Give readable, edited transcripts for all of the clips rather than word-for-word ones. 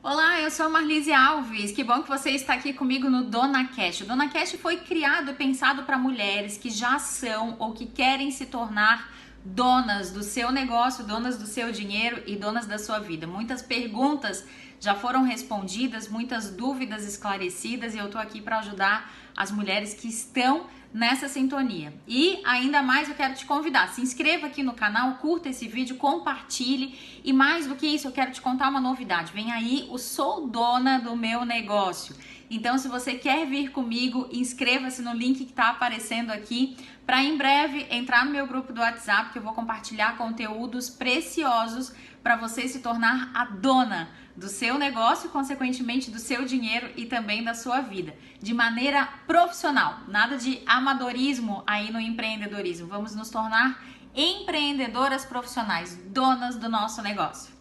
Olá, eu sou a Marlise Alves. Que bom que você está aqui comigo no Dona Cash. O Dona Cash foi criado e pensado para mulheres que já são ou que querem se tornar donas do seu negócio, donas do seu dinheiro e donas da sua vida. Muitas perguntas já foram respondidas, muitas dúvidas esclarecidas e eu tô aqui para ajudar as mulheres que estão nessa sintonia. E ainda mais eu quero te convidar, se inscreva aqui no canal, curta esse vídeo, compartilhe e mais do que isso eu quero te contar uma novidade. Vem aí o Sou Dona do Meu Negócio. Então se você quer vir comigo, inscreva-se no link que está aparecendo aqui para em breve entrar no meu grupo do WhatsApp que eu vou compartilhar conteúdos preciosos para você se tornar a dona do seu negócio, consequentemente do seu dinheiro e também da sua vida, de maneira profissional, nada de amadorismo aí no empreendedorismo. Vamos nos tornar empreendedoras profissionais, donas do nosso negócio.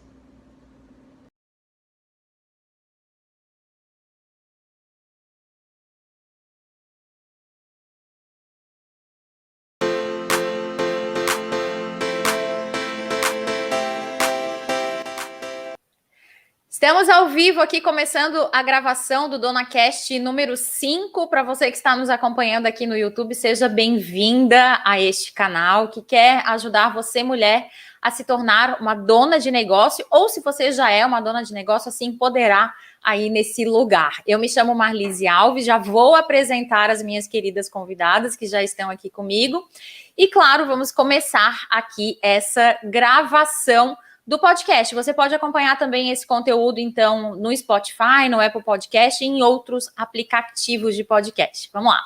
Estamos ao vivo aqui, começando a gravação do Dona Cast número 5. Para você que está nos acompanhando aqui no YouTube, seja bem-vinda a este canal que quer ajudar você, mulher, a se tornar uma dona de negócio, ou se você já é uma dona de negócio, a se empoderar aí nesse lugar. Eu me chamo Marlise Alves, já vou apresentar as minhas queridas convidadas que já estão aqui comigo. E claro, vamos começar aqui essa gravação do podcast. Você pode acompanhar também esse conteúdo, então, no Spotify, no Apple Podcast e em outros aplicativos de podcast. Vamos lá.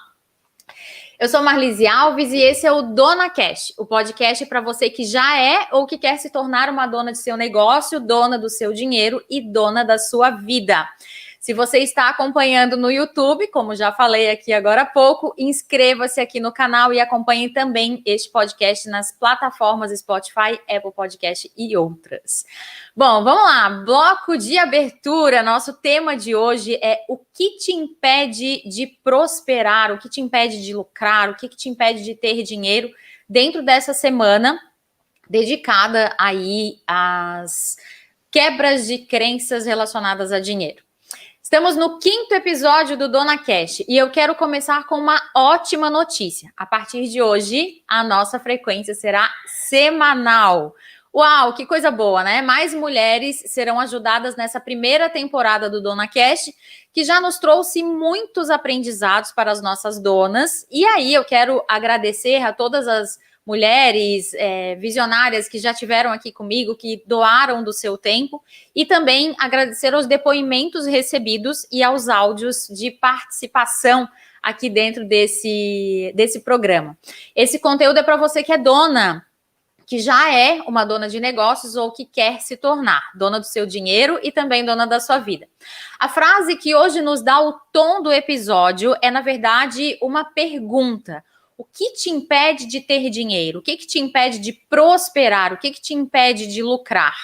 Eu sou Marlise Alves e esse é o Dona Cash, o podcast para você que já é ou que quer se tornar uma dona de seu negócio, dona do seu dinheiro e dona da sua vida. Se você está acompanhando no YouTube, como já falei aqui agora há pouco, inscreva-se aqui no canal e acompanhe também este podcast nas plataformas Spotify, Apple Podcast e outras. Bom, vamos lá, bloco de abertura. Nosso tema de hoje é o que te impede de prosperar, o que te impede de lucrar, o que te impede de ter dinheiro dentro dessa semana dedicada aí às quebras de crenças relacionadas a dinheiro. Estamos no 5º episódio do Dona Cash e eu quero começar com uma ótima notícia. A partir de hoje, a nossa frequência será semanal. Uau, que coisa boa, né? Mais mulheres serão ajudadas nessa primeira temporada do Dona Cash, que já nos trouxe muitos aprendizados para as nossas donas. E aí eu quero agradecer a todas as mulheres visionárias que já tiveram aqui comigo, que doaram do seu tempo, e também agradecer aos depoimentos recebidos e aos áudios de participação aqui dentro desse programa. Esse conteúdo é para você que é dona, que já é uma dona de negócios ou que quer se tornar dona do seu dinheiro e também dona da sua vida. A frase que hoje nos dá o tom do episódio é, na verdade, uma pergunta. O que te impede de ter dinheiro? O que te impede de prosperar? O que te impede de lucrar?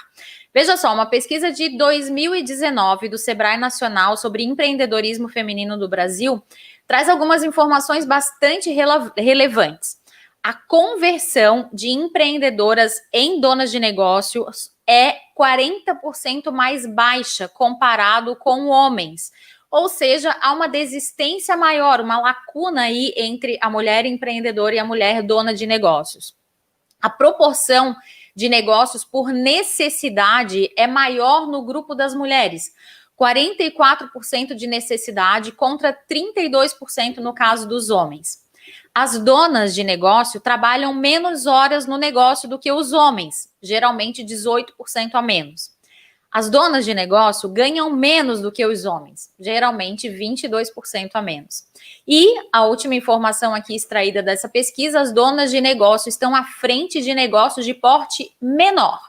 Veja só, uma pesquisa de 2019 do Sebrae Nacional sobre empreendedorismo feminino do Brasil traz algumas informações bastante relevantes. A conversão de empreendedoras em donas de negócios é 40% mais baixa comparado com homens. Ou seja, há uma desistência maior, uma lacuna aí entre a mulher empreendedora e a mulher dona de negócios. A proporção de negócios por necessidade é maior no grupo das mulheres. 44% de necessidade contra 32% no caso dos homens. As donas de negócio trabalham menos horas no negócio do que os homens, geralmente 18% a menos. As donas de negócio ganham menos do que os homens, geralmente 22% a menos. E a última informação aqui extraída dessa pesquisa, as donas de negócio estão à frente de negócios de porte menor.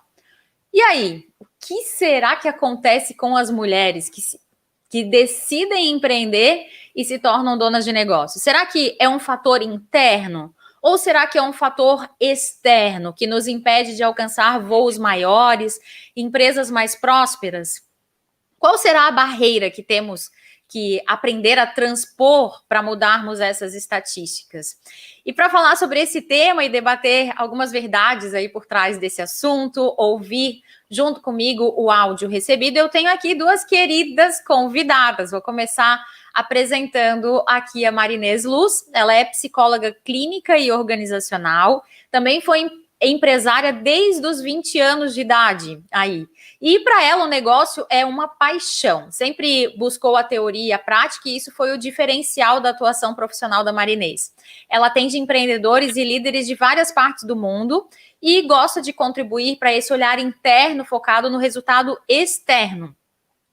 E aí, o que será que acontece com as mulheres que decidem empreender e se tornam donas de negócio? Será que é um fator interno? Ou será que é um fator externo que nos impede de alcançar voos maiores, empresas mais prósperas? Qual será a barreira que temos que aprender a transpor para mudarmos essas estatísticas? E para falar sobre esse tema e debater algumas verdades aí por trás desse assunto, ouvir junto comigo o áudio recebido, eu tenho aqui duas queridas convidadas. Vou começar apresentando aqui a Marinês Luz. Ela é psicóloga clínica e organizacional, também foi empresária desde os 20 anos de idade aí. E para ela o negócio é uma paixão. Sempre buscou a teoria e a prática, e isso foi o diferencial da atuação profissional da Marinês. Ela atende empreendedores e líderes de várias partes do mundo e gosta de contribuir para esse olhar interno focado no resultado externo.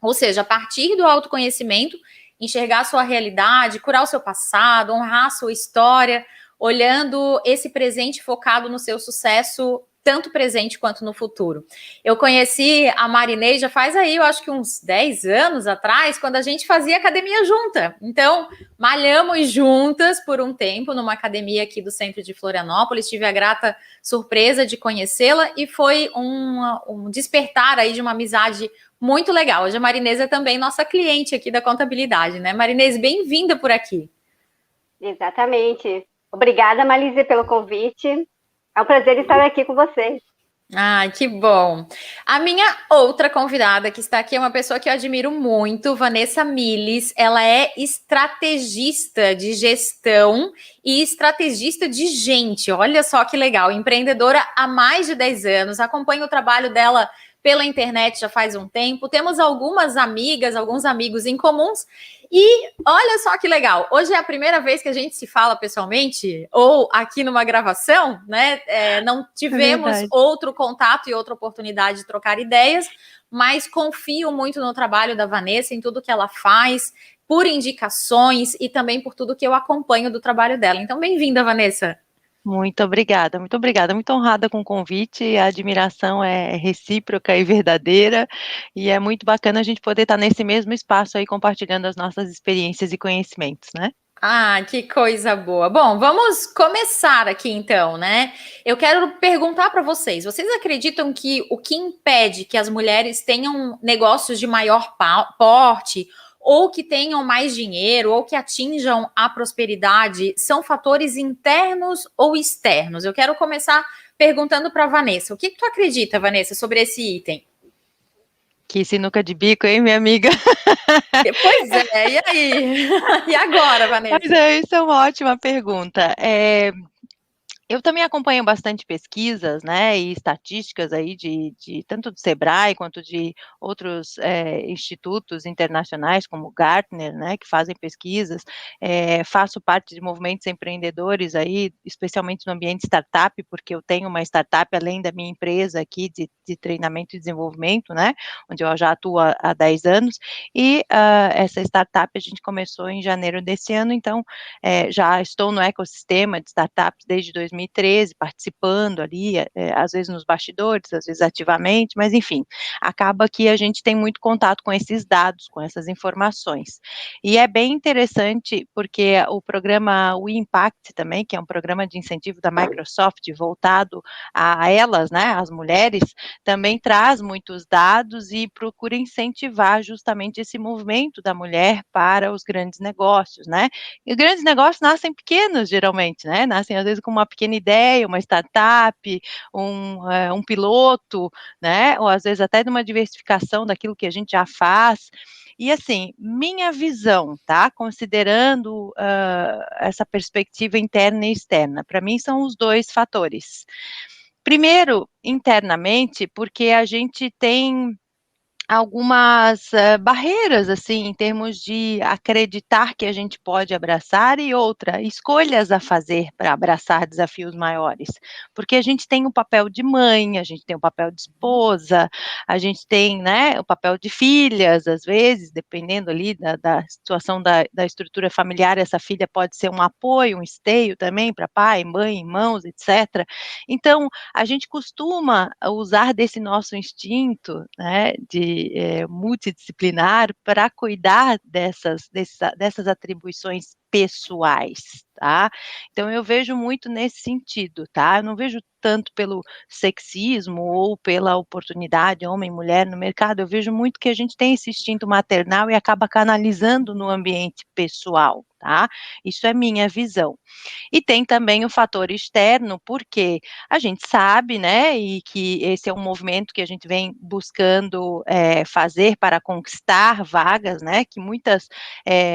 Ou seja, a partir do autoconhecimento, enxergar a sua realidade, curar o seu passado, honrar a sua história, olhando esse presente focado no seu sucesso, tanto presente quanto no futuro. Eu conheci a Marinês já faz aí, eu acho que uns 10 anos atrás, quando a gente fazia academia junta. Então, malhamos juntas por um tempo numa academia aqui do centro de Florianópolis. Tive a grata surpresa de conhecê-la e foi um despertar aí de uma amizade muito legal. Hoje a Marinês é também nossa cliente aqui da contabilidade, né? Marinês, bem-vinda por aqui. Exatamente. Obrigada, Malise, pelo convite. É um prazer estar aqui com vocês. Ai, que bom. A minha outra convidada que está aqui é uma pessoa que eu admiro muito, Vanessa Miles. Ela é estrategista de gestão e estrategista de gente. Olha só que legal. Empreendedora há mais de 10 anos. Acompanho o trabalho dela pela internet já faz um tempo. Temos algumas amigas, alguns amigos em comuns. E olha só que legal, hoje é a primeira vez que a gente se fala pessoalmente, ou aqui numa gravação, né? Não tivemos outro contato e outra oportunidade de trocar ideias, mas confio muito no trabalho da Vanessa, em tudo que ela faz, por indicações e também por tudo que eu acompanho do trabalho dela. Então, bem-vinda, Vanessa. Muito obrigada, muito honrada com o convite, a admiração é recíproca e verdadeira, e é muito bacana a gente poder estar nesse mesmo espaço aí compartilhando as nossas experiências e conhecimentos, né? Ah, que coisa boa. Bom, vamos começar aqui então, né? Eu quero perguntar para vocês: vocês acreditam que o que impede que as mulheres tenham negócios de maior porte, ou que tenham mais dinheiro, ou que atinjam a prosperidade, são fatores internos ou externos? Eu quero começar perguntando para a Vanessa. O que tu acredita, Vanessa, sobre esse item? Que sinuca de bico, hein, minha amiga? Pois é, e aí? E agora, Vanessa? Mas isso é uma ótima pergunta. Eu também acompanho bastante pesquisas, né, e estatísticas aí tanto do Sebrae quanto de outros institutos internacionais, como o Gartner, né, que fazem pesquisas. Faço parte de movimentos empreendedores aí, especialmente no ambiente startup, porque eu tenho uma startup além da minha empresa aqui de treinamento e desenvolvimento, né, onde eu já atuo há 10 anos, e essa startup a gente começou em janeiro desse ano, então já estou no ecossistema de startups desde 2013, participando ali, às vezes nos bastidores, às vezes ativamente, mas enfim, acaba que a gente tem muito contato com esses dados, com essas informações. E é bem interessante porque o programa We Impact também, que é um programa de incentivo da Microsoft voltado a elas, né, as mulheres, também traz muitos dados e procura incentivar justamente esse movimento da mulher para os grandes negócios, né? E os grandes negócios nascem pequenos, geralmente, né? Nascem, às vezes, com uma pequena ideia, uma startup, um piloto, né? Ou, às vezes, até de uma diversificação daquilo que a gente já faz. E, assim, minha visão, tá? Considerando essa perspectiva interna e externa, para mim são os dois fatores. Primeiro, internamente, porque a gente tem algumas barreiras, assim, em termos de acreditar que a gente pode abraçar, e outra, escolhas a fazer para abraçar desafios maiores, porque a gente tem o papel de mãe, a gente tem o papel de esposa, a gente tem, né, o papel de filhas, às vezes, dependendo ali da situação da estrutura familiar, essa filha pode ser um apoio, um esteio também para pai, mãe, irmãos, etc. Então, a gente costuma usar desse nosso instinto, né, multidisciplinar para cuidar dessas atribuições pessoais, tá? Então eu vejo muito nesse sentido, tá? Eu não vejo tanto pelo sexismo ou pela oportunidade homem e mulher no mercado, eu vejo muito que a gente tem esse instinto maternal e acaba canalizando no ambiente pessoal, tá? Isso é minha visão. E tem também o fator externo, porque a gente sabe, né, e que esse é um movimento que a gente vem buscando fazer para conquistar vagas, né, que muitas,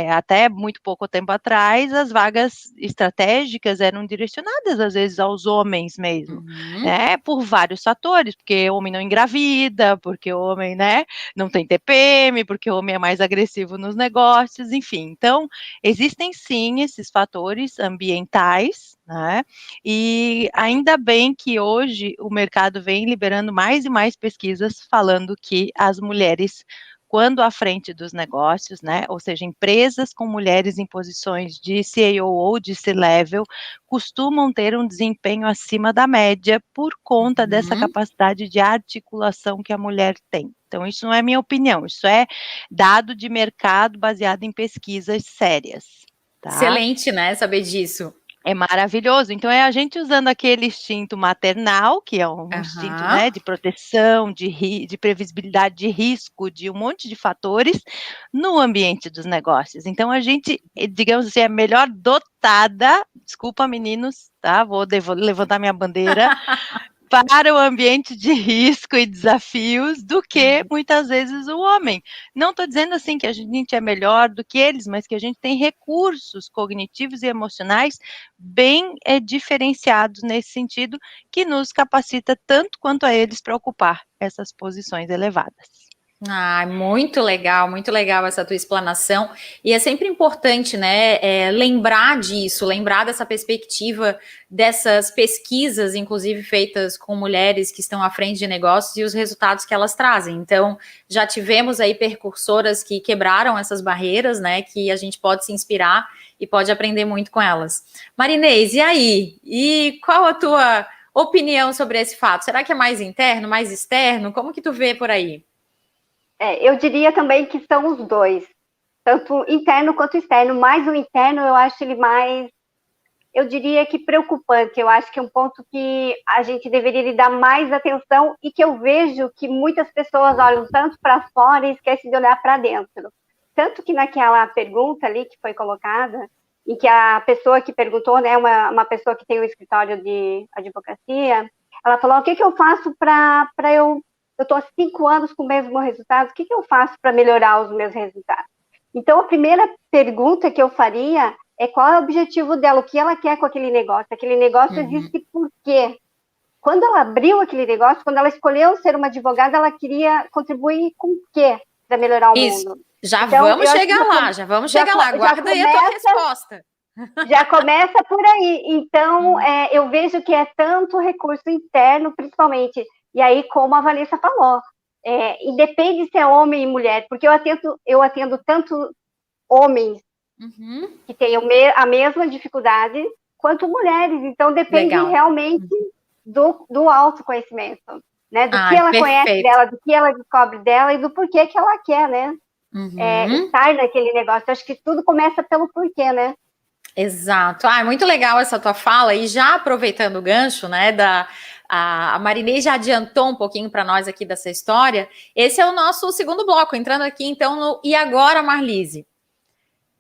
até muito pouco tempo atrás, as vagas estratégicas eram direcionadas, às vezes, aos homens mesmo, né, por vários fatores, porque o homem não engravida, porque o homem, né, não tem TPM, porque o homem é mais agressivo nos negócios, enfim. Então, existem sim esses fatores ambientais, né? E ainda bem que hoje o mercado vem liberando mais e mais pesquisas falando que as mulheres, quando à frente dos negócios, né, ou seja, empresas com mulheres em posições de CEO ou de C-level, costumam ter um desempenho acima da média por conta dessa capacidade de articulação que a mulher tem. Então, isso não é minha opinião, isso é dado de mercado baseado em pesquisas sérias, tá? Excelente, né, saber disso. É maravilhoso. Então, é a gente usando aquele instinto maternal, que é um instinto, né, de proteção, de previsibilidade de risco, de um monte de fatores, no ambiente dos negócios. Então, a gente, digamos assim, é melhor dotada, desculpa, meninos, tá? Vou levantar minha bandeira, para o ambiente de risco e desafios do que, muitas vezes, o homem. Não estou dizendo assim que a gente é melhor do que eles, mas que a gente tem recursos cognitivos e emocionais bem diferenciados nesse sentido, que nos capacita tanto quanto a eles para ocupar essas posições elevadas. Ah, muito legal essa tua explanação. E é sempre importante, né, lembrar disso, lembrar dessa perspectiva, dessas pesquisas, inclusive feitas com mulheres que estão à frente de negócios e os resultados que elas trazem. Então, já tivemos aí percursoras que quebraram essas barreiras, né, que a gente pode se inspirar e pode aprender muito com elas. Marinês, e aí? E qual a tua opinião sobre esse fato? Será que é mais interno, mais externo? Como que tu vê por aí? Eu diria também que são os dois, tanto interno quanto externo, mas o interno eu acho ele mais, eu diria que preocupante, eu acho que é um ponto que a gente deveria lhe dar mais atenção e que eu vejo que muitas pessoas olham tanto para fora e esquecem de olhar para dentro. Tanto que naquela pergunta ali que foi colocada, em que a pessoa que perguntou, né, uma pessoa que tem um escritório de advocacia, ela falou, o que eu faço para eu estou há 5 anos com o mesmo resultado, o que eu faço para melhorar os meus resultados? Então, a primeira pergunta que eu faria é qual é o objetivo dela, o que ela quer com aquele negócio. Aquele negócio existe por quê? Quando ela abriu aquele negócio, quando ela escolheu ser uma advogada, ela queria contribuir com o quê para melhorar o mundo? Já então, vamos chegar lá, já vamos chegar lá. Guarda aí a tua resposta. Já começa por aí. Então, eu vejo que é tanto recurso interno, principalmente. E aí, como a Vanessa falou, independe se é homem e mulher, porque eu atendo tanto homens que têm a mesma dificuldade, quanto mulheres. Então, depende realmente do autoconhecimento, né? Do que ela conhece dela, do que ela descobre dela e do porquê que ela quer, né? Estar naquele negócio. Eu acho que tudo começa pelo porquê, né? Exato. Muito legal essa tua fala. E já aproveitando o gancho, né, a Marinês já adiantou um pouquinho para nós aqui dessa história. Esse é o nosso segundo bloco, entrando aqui então no E Agora, Marlise?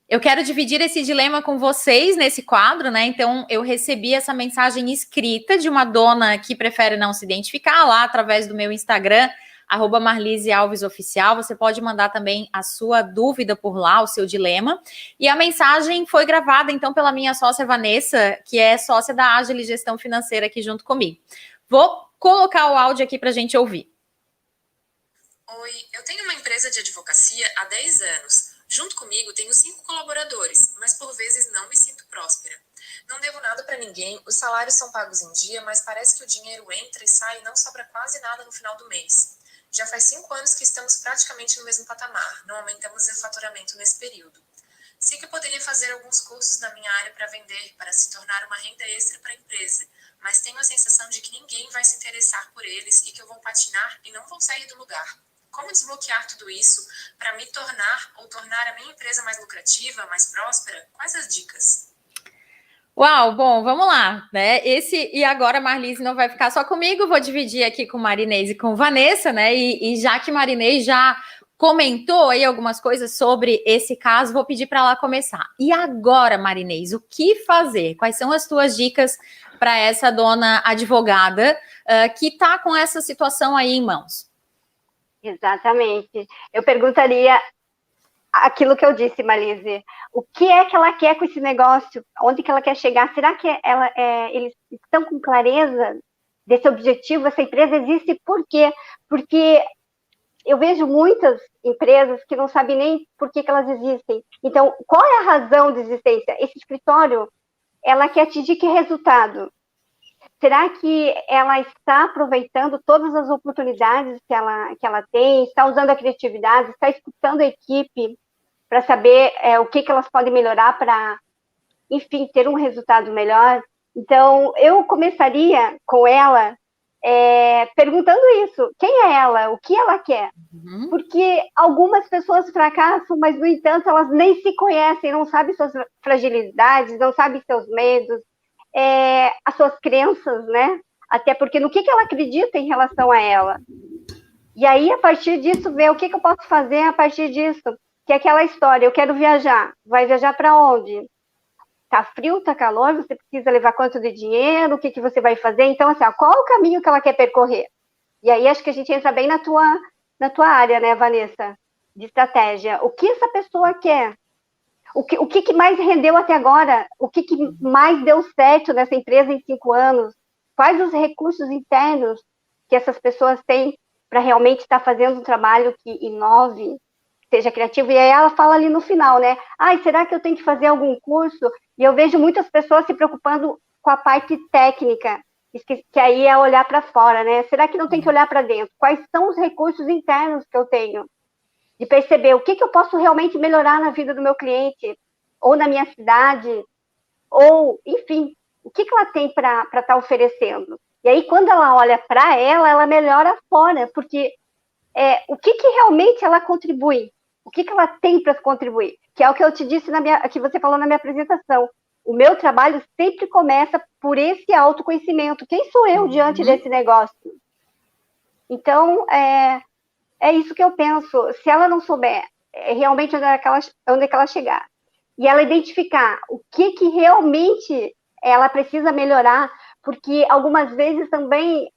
Eu quero dividir esse dilema com vocês nesse quadro, né? Então, eu recebi essa mensagem escrita de uma dona que prefere não se identificar lá através do meu Instagram, @MarliseAlvesOficial. Você pode mandar também a sua dúvida por lá, o seu dilema. E a mensagem foi gravada, então, pela minha sócia Vanessa, que é sócia da Agile Gestão Financeira aqui junto comigo. Vou colocar o áudio aqui para a gente ouvir. Oi, eu tenho uma empresa de advocacia há 10 anos. Junto comigo tenho 5 colaboradores, mas por vezes não me sinto próspera. Não devo nada para ninguém, os salários são pagos em dia, mas parece que o dinheiro entra e sai e não sobra quase nada no final do mês. Já faz 5 anos que estamos praticamente no mesmo patamar, não aumentamos o faturamento nesse período. Sei que eu poderia fazer alguns cursos na minha área para vender, para se tornar uma renda extra para a empresa, mas tenho a sensação de que ninguém vai se interessar por eles e que eu vou patinar e não vou sair do lugar. Como desbloquear tudo isso para me tornar ou tornar a minha empresa mais lucrativa, mais próspera? Quais as dicas? Uau, bom, vamos lá, né? E agora a Marlise não vai ficar só comigo, vou dividir aqui com Marinês e com Vanessa, né? E já que Marinês já comentou aí algumas coisas sobre esse caso, vou pedir para ela começar. E agora, Marinês, o que fazer? Quais são as tuas dicas para essa dona advogada que está com essa situação aí em mãos? Exatamente. Eu perguntaria aquilo que eu disse, Marlise. O que é que ela quer com esse negócio? Onde que ela quer chegar? Será que eles estão com clareza desse objetivo? Essa empresa existe por quê? Porque eu vejo muitas empresas que não sabem nem por que elas existem. Então, qual é a razão de existência? Esse escritório, ela quer atingir que resultado? Será que ela está aproveitando todas as oportunidades que ela tem? Está usando a criatividade? Está escutando a equipe para saber o que elas podem melhorar para, enfim, ter um resultado melhor? Então, eu começaria com ela perguntando isso. Quem é ela? O que ela quer? Porque algumas pessoas fracassam, mas, no entanto, elas nem se conhecem, não sabem suas fragilidades, não sabem seus medos, as suas crenças, né? Até porque no que ela acredita em relação a ela. E aí, a partir disso, ver o que eu posso fazer a partir disso. Que é aquela história, eu quero viajar. Vai viajar para onde? Tá frio, tá calor, você precisa levar quanto de dinheiro, o que você vai fazer? Então, assim, qual é o caminho que ela quer percorrer? E aí, acho que a gente entra bem na tua área, né, Vanessa? De estratégia. O que essa pessoa quer? O que mais rendeu até agora? O que mais deu certo nessa empresa em 5 anos? Quais os recursos internos que essas pessoas têm para realmente estar fazendo um trabalho que inove, seja criativo? E aí ela fala ali no final, né? Será que eu tenho que fazer algum curso? E eu vejo muitas pessoas se preocupando com a parte técnica, que aí é olhar para fora, né? Será que não tem que olhar para dentro? Quais são os recursos internos que eu tenho? De perceber o que eu posso realmente melhorar na vida do meu cliente, ou na minha cidade, ou, enfim, o que ela tem para estar oferecendo. E aí, quando ela olha para ela melhora fora, porque o que realmente ela contribui, o que ela tem para contribuir, que é o que eu te disse, que você falou na minha apresentação. O meu trabalho sempre começa por esse autoconhecimento. Quem sou eu diante desse negócio? Então, é isso que eu penso. Se ela não souber realmente onde é que ela chegar, e ela identificar o que realmente ela precisa melhorar, porque algumas vezes também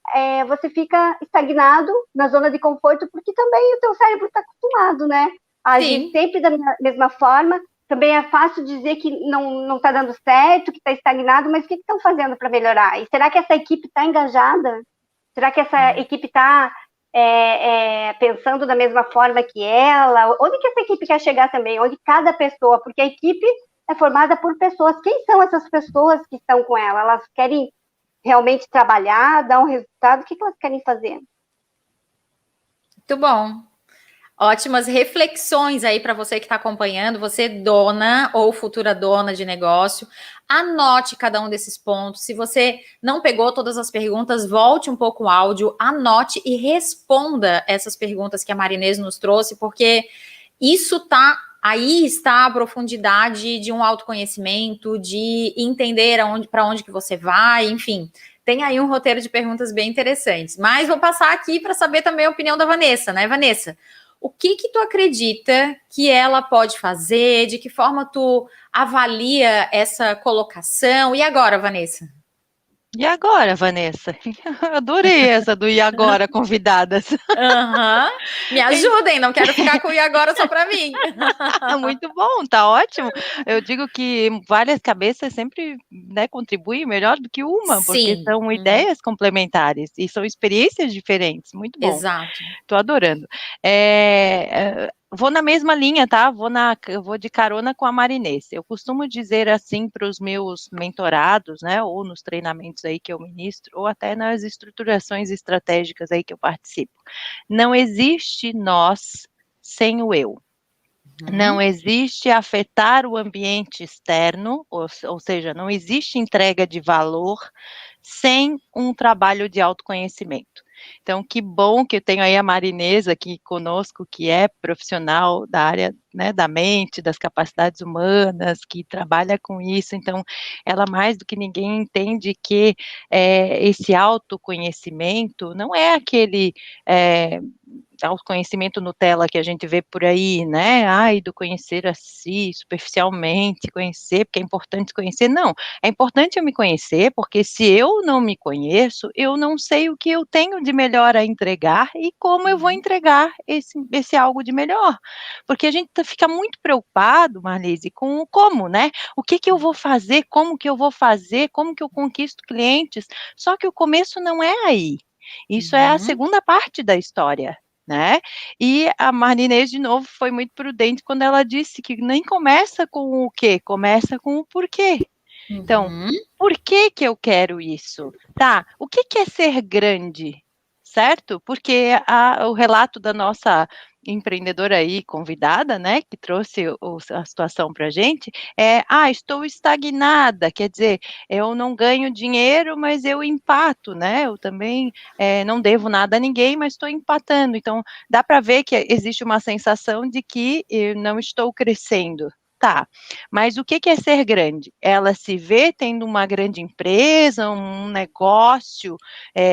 você fica estagnado na zona de conforto, porque também o teu cérebro está acostumado, né? A agir sempre da mesma forma. Também é fácil dizer que não está dando certo, que está estagnado, mas o que estão fazendo para melhorar? E será que essa equipe está engajada? Será que essa equipe está pensando da mesma forma que ela? Onde que essa equipe quer chegar também? Onde cada pessoa, porque a equipe é formada por pessoas. Quem são essas pessoas que estão com ela? Elas querem realmente trabalhar, dar um resultado? O que elas querem fazer? Muito bom. Ótimas reflexões aí para você que está acompanhando, você dona ou futura dona de negócio. Anote cada um desses pontos. Se você não pegou todas as perguntas, volte um pouco o áudio, anote e responda essas perguntas que a Marinês nos trouxe, porque aí está a profundidade de um autoconhecimento, de entender para onde que você vai, enfim. Tem aí um roteiro de perguntas bem interessantes. Mas vou passar aqui para saber também a opinião da Vanessa, né, Vanessa? O que tu acredita que ela pode fazer? De que forma tu avalia essa colocação? E agora, Vanessa? E agora, Vanessa? Adorei essa do e agora, convidadas. Me ajudem, não quero ficar com o e agora só para mim. Muito bom, tá ótimo. Eu digo que várias cabeças sempre, né, contribuem melhor do que uma, porque são ideias complementares e são experiências diferentes. Muito bom. Exato. Tô adorando. Vou na mesma linha, tá? Vou de carona com a Marinês. Eu costumo dizer assim para os meus mentorados, né? Ou nos treinamentos aí que eu ministro, ou até nas estruturações estratégicas aí que eu participo. Não existe nós sem o eu. Não existe afetar o ambiente externo, ou seja, não existe entrega de valor sem um trabalho de autoconhecimento. Então, que bom que eu tenho aí a Marinês aqui conosco, que é profissional da área, né, da mente, das capacidades humanas, que trabalha com isso. Então, ela mais do que ninguém entende que esse autoconhecimento não é aquele autoconhecimento Nutella que a gente vê por aí, né? Ai, do conhecer a si, superficialmente, conhecer, porque é importante conhecer. Não, é importante eu me conhecer, porque se eu não me conheço, eu não sei o que eu tenho de melhor a entregar e como eu vou entregar esse algo de melhor. Porque a gente fica muito preocupado, Marlise, com o como, né? O que eu vou fazer, como que eu vou fazer, como que eu conquisto clientes, só que o começo não é aí. Isso é a segunda parte da história, né? E a Marinês, de novo, foi muito prudente quando ela disse que nem começa com o quê, começa com o porquê. Então, por que eu quero isso? Tá, o que é ser grande? Certo? Porque o relato da nossa empreendedora aí, convidada, né, que trouxe a situação para a gente, estou estagnada, quer dizer, eu não ganho dinheiro, mas eu empato, né, eu também não devo nada a ninguém, mas estou empatando, então dá para ver que existe uma sensação de que eu não estou crescendo. Tá, mas o que é ser grande? Ela se vê tendo uma grande empresa, um negócio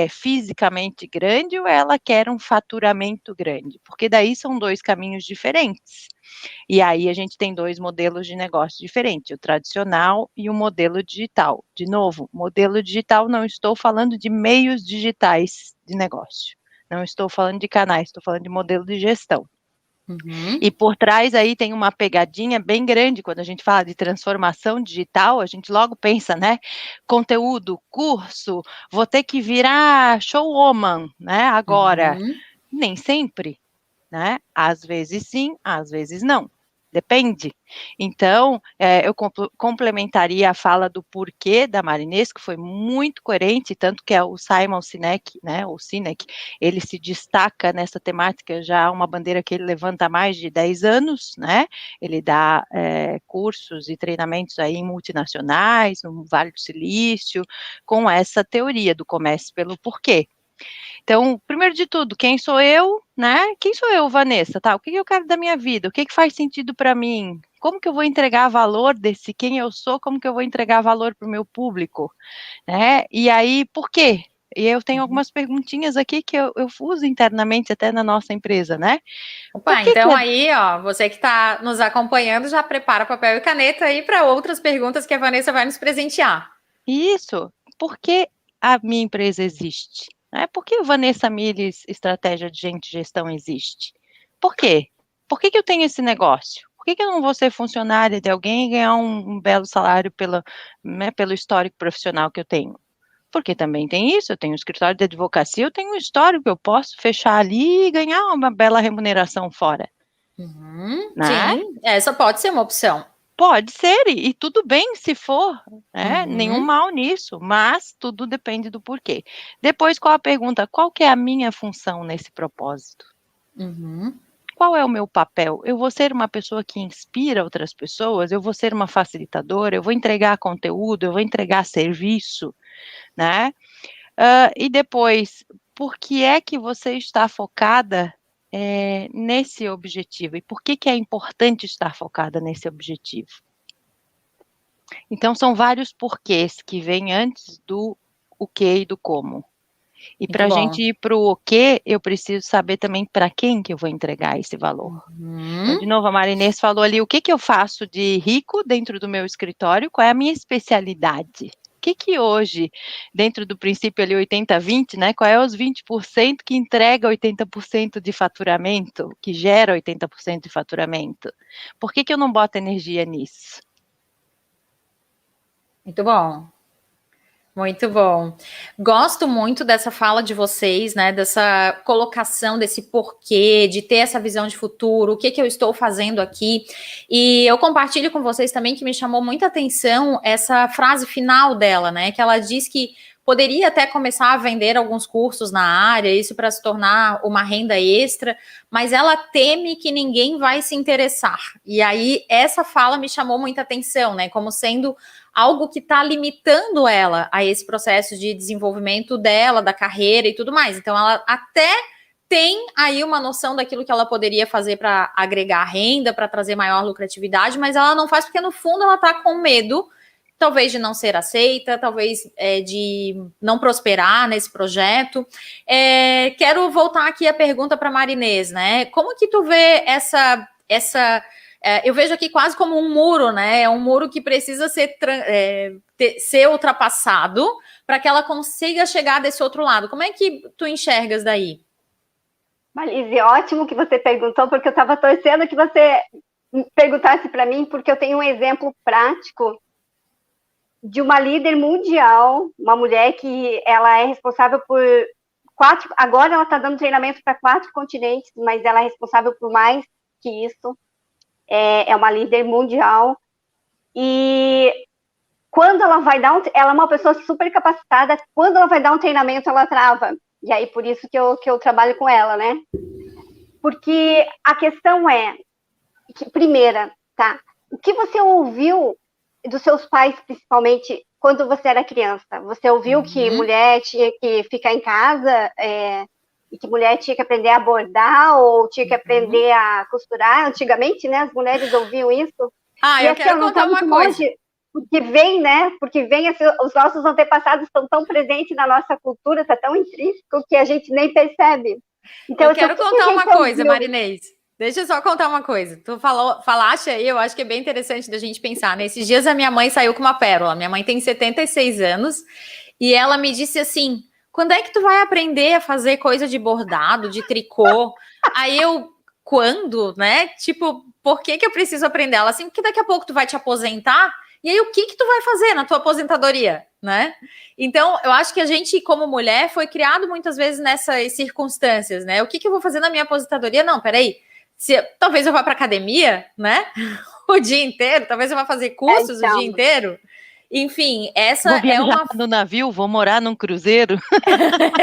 fisicamente grande, ou ela quer um faturamento grande? Porque daí são dois caminhos diferentes. E aí a gente tem dois modelos de negócio diferentes, o tradicional e o modelo digital. De novo, modelo digital, não estou falando de meios digitais de negócio. Não estou falando de canais, estou falando de modelo de gestão. E por trás aí tem uma pegadinha bem grande, quando a gente fala de transformação digital, a gente logo pensa, né, conteúdo, curso, vou ter que virar showwoman, né, agora. Nem sempre, né, às vezes sim, às vezes não. Depende. Então, eu complementaria a fala do porquê da Marinês, que foi muito coerente, tanto que é o Simon Sinek, né, o Sinek, ele se destaca nessa temática já, uma bandeira que ele levanta há mais de 10 anos, né, ele dá cursos e treinamentos aí em multinacionais, no Vale do Silício, com essa teoria do comece pelo porquê. Então, primeiro de tudo, quem sou eu, né? Quem sou eu, Vanessa, tá? O que eu quero da minha vida? O que faz sentido para mim? Como que eu vou entregar valor desse quem eu sou? Como que eu vou entregar valor para o meu público? Né? E aí, por quê? E eu tenho algumas perguntinhas aqui que eu uso internamente até na nossa empresa, né? Opa, então aí, ó, você que está nos acompanhando, já prepara papel e caneta aí para outras perguntas que a Vanessa vai nos presentear. Isso. Por que a minha empresa existe? Por que o Vanessa Miles Estratégia de Gente e Gestão existe? Por quê? Por que eu tenho esse negócio? Por que eu não vou ser funcionária de alguém e ganhar um belo salário pelo histórico profissional que eu tenho? Porque também tem isso, eu tenho um escritório de advocacia, eu tenho um histórico que eu posso fechar ali e ganhar uma bela remuneração fora. Né? Sim, essa pode ser uma opção. Pode ser, e tudo bem se for, né? Nenhum mal nisso, mas tudo depende do porquê. Depois, qual a pergunta? Qual que é a minha função nesse propósito? Qual é o meu papel? Eu vou ser uma pessoa que inspira outras pessoas? Eu vou ser uma facilitadora? Eu vou entregar conteúdo? Eu vou entregar serviço? Né? E depois, por que é que você está focada nesse objetivo? E por que é importante estar focada nesse objetivo? Então, são vários porquês que vêm antes do o que e do como. E para a gente ir para o o que, eu preciso saber também para quem que eu vou entregar esse valor. Então, de novo, a Marinês falou ali, o que eu faço de rico dentro do meu escritório, qual é a minha especialidade? O que hoje, dentro do princípio ali 80-20, né, qual é os 20% que entrega 80% de faturamento, que gera 80% de faturamento? Por que eu não boto energia nisso? Muito bom. Muito bom. Gosto muito dessa fala de vocês, né? Dessa colocação, desse porquê, de ter essa visão de futuro, o que eu estou fazendo aqui. E eu compartilho com vocês também que me chamou muita atenção essa frase final dela, né? Que ela diz que poderia até começar a vender alguns cursos na área, isso para se tornar uma renda extra, mas ela teme que ninguém vai se interessar. E aí essa fala me chamou muita atenção, né? Como sendo algo que está limitando ela a esse processo de desenvolvimento dela, da carreira e tudo mais. Então ela até tem aí uma noção daquilo que ela poderia fazer para agregar renda, para trazer maior lucratividade, mas ela não faz porque no fundo ela está com medo, talvez de não ser aceita, talvez de não prosperar nesse projeto. Quero voltar aqui a pergunta para a Marinês, né? Como que tu vê essa eu vejo aqui quase como um muro, né? É um muro que precisa ser ultrapassado para que ela consiga chegar desse outro lado. Como é que tu enxergas daí? Marise, ótimo que você perguntou, porque eu estava torcendo que você perguntasse para mim, porque eu tenho um exemplo prático de uma líder mundial, uma mulher que ela é responsável por 4, agora ela está dando treinamento para 4 continentes, mas ela é responsável por mais que isso, é uma líder mundial, e quando ela vai dar ela é uma pessoa super capacitada, quando ela vai dar um treinamento, ela trava. E aí, por isso que eu trabalho com ela, né? Porque a questão é, primeira, tá? O que você ouviu dos seus pais, principalmente, quando você era criança? Você ouviu que mulher tinha que ficar em casa, e que mulher tinha que aprender a bordar, ou tinha que aprender a costurar? Antigamente, né? As mulheres ouviam isso. E eu quero contar uma coisa. Porque vem assim, os nossos antepassados estão tão presentes na nossa cultura, está tão intrínseco que a gente nem percebe. Então, eu quero contar uma coisa, Marinês. Deixa eu só contar uma coisa. Tu falaste aí, eu acho que é bem interessante da gente pensar. Nesses dias a minha mãe saiu com uma pérola. Minha mãe tem 76 anos e ela me disse assim: quando é que tu vai aprender a fazer coisa de bordado, de tricô? Aí eu, quando, né? Tipo, por que eu preciso aprender? Ela assim, porque daqui a pouco tu vai te aposentar. E aí, o que tu vai fazer na tua aposentadoria, né? Então, eu acho que a gente, como mulher, foi criado muitas vezes nessas circunstâncias, né? O que eu vou fazer na minha aposentadoria? Não, peraí. Talvez eu vá para academia, né? O dia inteiro. Talvez eu vá fazer cursos o dia inteiro. Enfim, essa vou viajar no navio, vou morar num cruzeiro.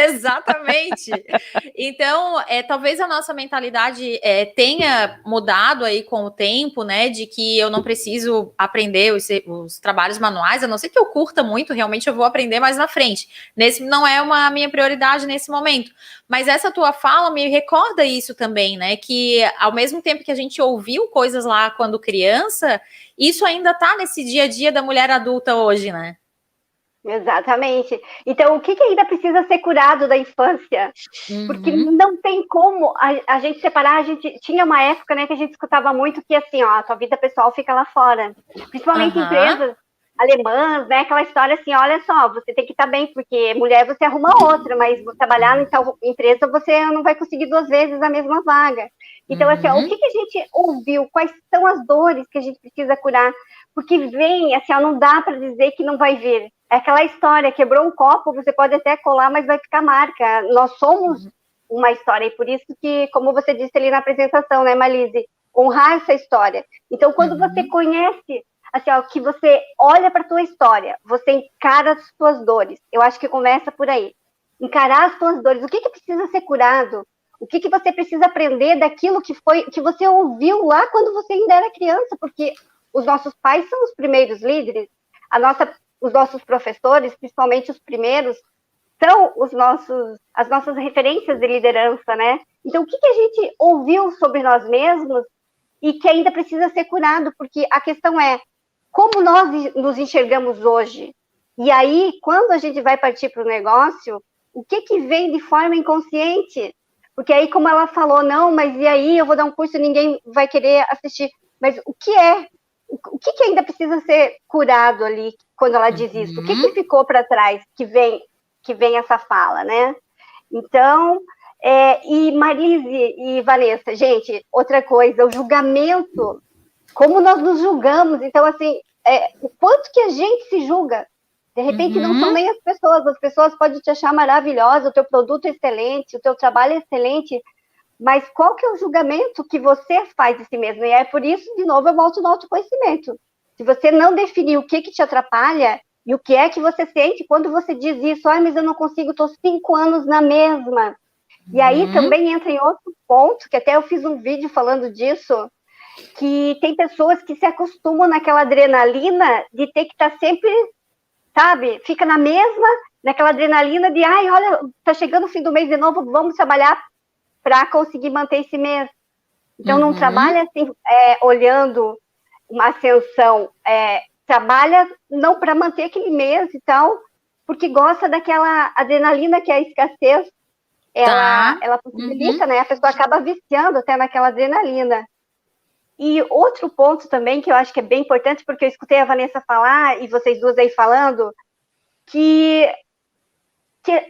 Exatamente. Então, talvez a nossa mentalidade tenha mudado aí com o tempo, né? De que eu não preciso aprender os trabalhos manuais, a não ser que eu curta muito, realmente eu vou aprender mais na frente. Não é a minha prioridade nesse momento. Mas essa tua fala me recorda isso também, né? Que ao mesmo tempo que a gente ouviu coisas lá quando criança, isso ainda está nesse dia a dia da mulher adulta hoje, né? Exatamente. Então, o que ainda precisa ser curado da infância? Porque não tem como a gente separar. A gente tinha uma época, né, que a gente escutava muito que assim, ó, a tua vida pessoal fica lá fora. Principalmente empresas alemãs, né? Aquela história assim, olha só, você tem que estar bem, porque mulher você arruma outra, mas trabalhar em tal empresa você não vai conseguir 2 vezes a mesma vaga. Então, assim, ó, o que a gente ouviu? Quais são as dores que a gente precisa curar? Porque vem, assim, ó, não dá para dizer que não vai vir. É aquela história, quebrou um copo, você pode até colar, mas vai ficar marca. Nós somos uma história, e por isso que, como você disse ali na apresentação, né, Marise, honrar essa história. Então, quando você conhece, assim, ó, que você olha para a tua história, você encara as tuas dores. Eu acho que começa por aí. Encarar as tuas dores. O que precisa ser curado? O que você precisa aprender daquilo que você ouviu lá quando você ainda era criança? Porque os nossos pais são os primeiros líderes, os nossos professores, principalmente os primeiros, são as nossas referências de liderança, né? Então, o que a gente ouviu sobre nós mesmos e que ainda precisa ser curado? Porque a questão é como nós nos enxergamos hoje. E aí, quando a gente vai partir para o negócio, o que vem de forma inconsciente? Porque aí, como ela falou, não, mas e aí eu vou dar um curso e ninguém vai querer assistir. Mas o que é? O que ainda precisa ser curado ali quando ela diz isso? O que ficou para trás que vem essa fala, né? Então, e Marise e Vanessa, gente, outra coisa, o julgamento, como nós nos julgamos. Então, assim, o quanto que a gente se julga. De repente, não são nem as pessoas podem te achar maravilhosa, o teu produto é excelente, o teu trabalho é excelente, mas qual que é o julgamento que você faz de si mesmo? E é por isso, de novo, eu volto no autoconhecimento. Se você não definir o que te atrapalha E o que é que você sente quando você diz isso? Ai, mas eu não consigo, estou 5 anos na mesma. E aí também entra em outro ponto, que até eu fiz um vídeo falando disso, que tem pessoas que se acostumam naquela adrenalina de ter que estar sempre, sabe, fica na mesma, naquela adrenalina de, ai, olha, tá chegando o fim do mês de novo, vamos trabalhar para conseguir manter esse mês. Então, não trabalha assim, olhando uma ascensão, trabalha não para manter aquele mês e tal, porque gosta daquela adrenalina que é a escassez, ela possibilita, né? A pessoa acaba viciando até naquela adrenalina. E outro ponto também que eu acho que é bem importante, porque eu escutei a Vanessa falar, e vocês duas aí falando, que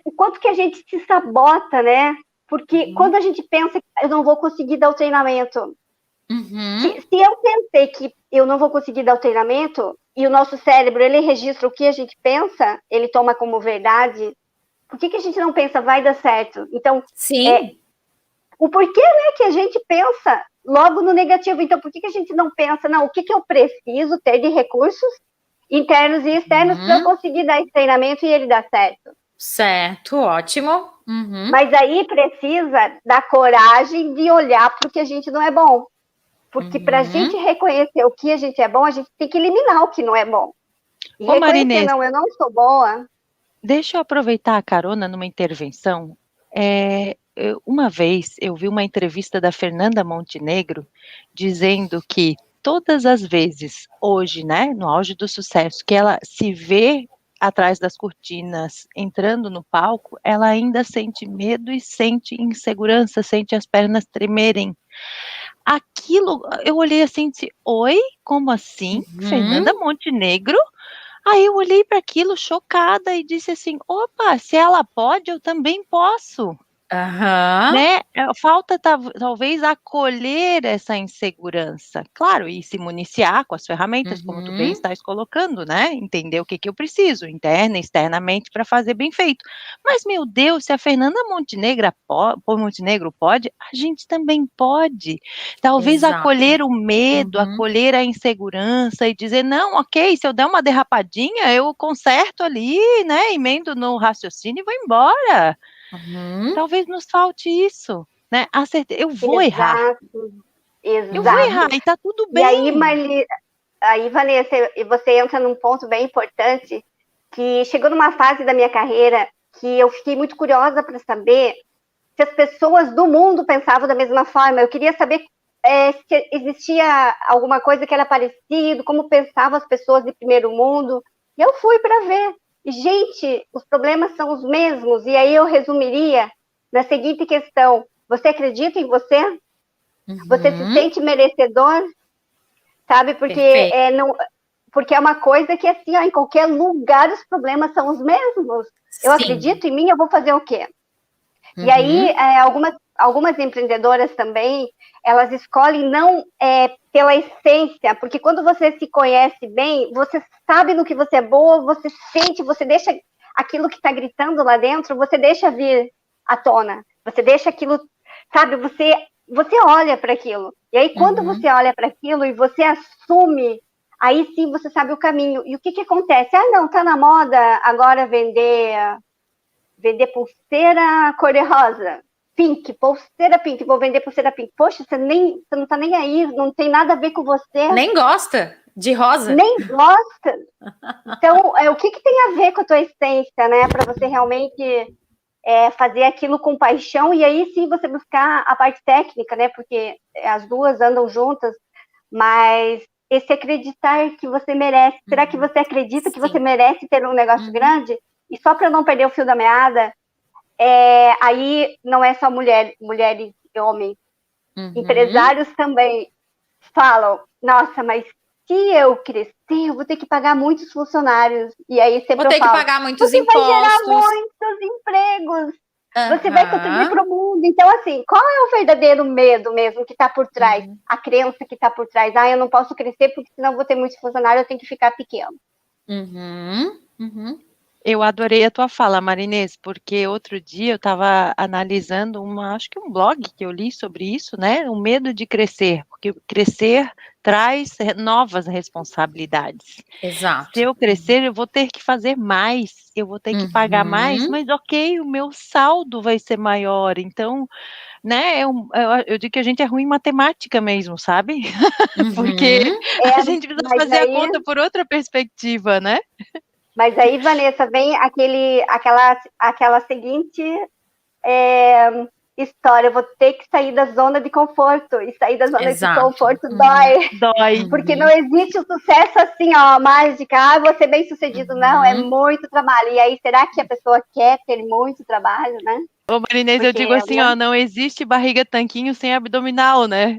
o quanto que a gente se sabota, né? Porque quando a gente pensa que eu não vou conseguir dar o treinamento, se eu pensei que eu não vou conseguir dar o treinamento, e o nosso cérebro, ele registra o que a gente pensa, ele toma como verdade, por que a gente não pensa, vai dar certo? Então, o porquê, né, que a gente pensa logo no negativo. Então, por que a gente não pensa, não, o que eu preciso ter de recursos internos e externos para eu conseguir dar esse treinamento e ele dar certo? Certo, ótimo. Mas aí precisa da coragem de olhar para o que a gente não é bom. Porque para a gente reconhecer o que a gente é bom, a gente tem que eliminar o que não é bom. E reconhecer, Marinês, não, eu não sou boa. Deixa eu aproveitar a carona numa intervenção. Uma vez eu vi uma entrevista da Fernanda Montenegro dizendo que todas as vezes, hoje, né, no auge do sucesso, que ela se vê atrás das cortinas, entrando no palco, ela ainda sente medo e sente insegurança, sente as pernas tremerem. Aquilo, eu olhei assim, disse, oi, como assim? Fernanda Montenegro? Aí eu olhei para aquilo chocada e disse assim, opa, se ela pode, eu também posso. Né? Falta talvez acolher essa insegurança, claro, e se municiar com as ferramentas, como tu bem estás colocando, né? Entender o que eu preciso, interna e externamente, para fazer bem feito. Mas, meu Deus, se a Fernanda Montenegro pode, a gente também pode. Talvez acolher o medo, acolher a insegurança e dizer, não, ok, se eu der uma derrapadinha, eu conserto ali, né? Emendo no raciocínio e vou embora. Talvez nos falte isso, né? Eu vou errar. Eu vou errar e tá tudo bem. E aí, Vanessa, você entra num ponto bem importante, que chegou numa fase da minha carreira que eu fiquei muito curiosa para saber se as pessoas do mundo pensavam da mesma forma. Eu queria saber se existia alguma coisa que era parecido, como pensavam as pessoas de primeiro mundo. E eu fui para ver. E, gente, os problemas são os mesmos. E aí eu resumiria na seguinte questão: você acredita em você? Você se sente merecedor? Sabe? Porque porque é uma coisa que, assim, ó, em qualquer lugar os problemas são os mesmos. Eu acredito em mim, eu vou fazer o quê? E aí, algumas empreendedoras também, elas escolhem não pela essência, porque quando você se conhece bem, você sabe no que você é boa, você sente, você deixa aquilo que está gritando lá dentro, você deixa vir à tona. Você deixa aquilo, sabe, você olha para aquilo. E aí, quando você olha para aquilo e você assume, aí sim você sabe o caminho. E o que acontece? Ah, não, tá na moda agora vender pulseira cor-de-rosa, pink, pulseira pink, vou vender pulseira pink. Poxa, você não tá nem aí, não tem nada a ver com você. Nem gosta de rosa. Nem gosta. Então, o que tem a ver com a tua essência, né? Para você realmente fazer aquilo com paixão, e aí sim você buscar a parte técnica, né? Porque as duas andam juntas, mas esse acreditar que você merece. Será que você acredita que você merece ter um negócio grande? E só para não perder o fio da meada, aí não é só mulheres e homens. Empresários também falam, nossa, mas se eu crescer, eu vou ter que pagar muitos funcionários. E aí sempre vou ter que pagar muitos impostos. Você vai gerar muitos empregos. Você vai contribuir para o mundo. Então, assim, qual é o verdadeiro medo mesmo que está por trás? A crença que está por trás. Ah, eu não posso crescer porque senão vou ter muitos funcionários, eu tenho que ficar pequeno. Eu adorei a tua fala, Marinês, porque outro dia eu estava analisando acho que um blog que eu li sobre isso, né? O medo de crescer, porque crescer traz novas responsabilidades. Exato. Se eu crescer, eu vou ter que fazer mais, eu vou ter que pagar mais, mas ok, o meu saldo vai ser maior, então, né, eu digo que a gente é ruim em matemática mesmo, sabe? Porque a gente precisa fazer a conta por outra perspectiva, né? Mas aí, Vanessa, vem aquela seguinte história, eu vou ter que sair da zona de conforto, e sair da zona de conforto dói. Porque não existe o sucesso assim, ó, mágica, vou ser bem sucedido, não, é muito trabalho. E aí, será que a pessoa quer ter muito trabalho, né? Ô, Marinês, eu digo assim, ó, não existe barriga tanquinho sem abdominal, né?